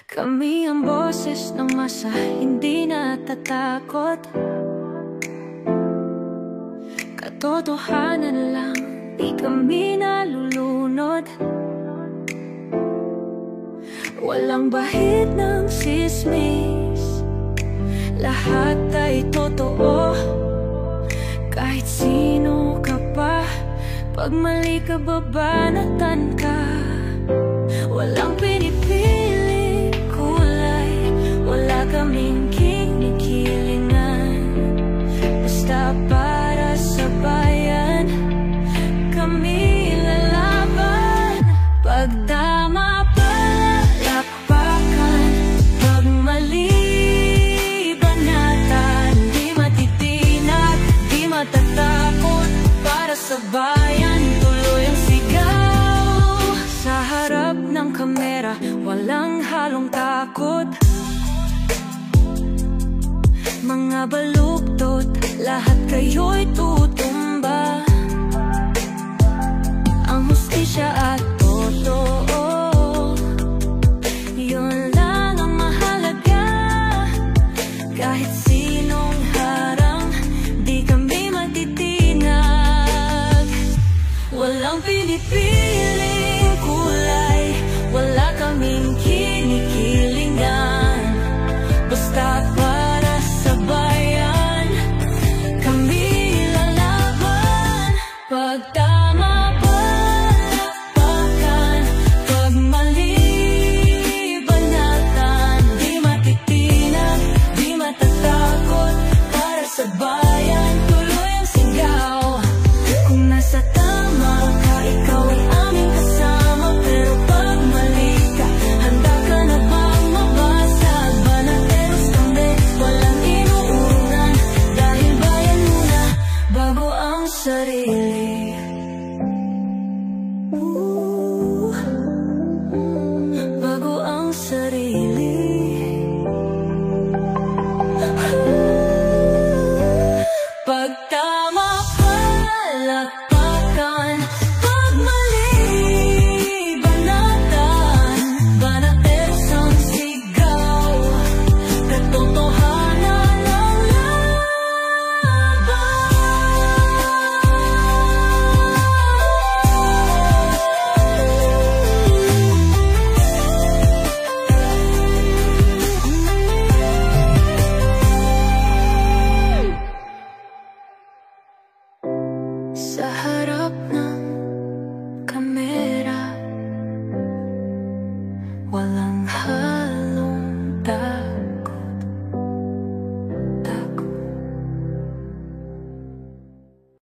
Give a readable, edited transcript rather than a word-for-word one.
Kami ang boses ng masa, hindi natatakot. Katotohanan lang, di kami nalulunod. Walang bahid ng sismis, lahat ay totoo. Kahit sino ka pa, pag mali ka babanatan ka. Walang pinipili kulay, wala kaming kinikilingan. Basta para sa bayan, kami lalaban. Pagdama palakpakan, pag mali banatan. Di matitinag, di matatakot, para sa bayan tuloy ang sigaw. Sa harap ng kamera, walang halong takot. Mga baluktot, lahat kayo'y tutumba. Ang hustisya at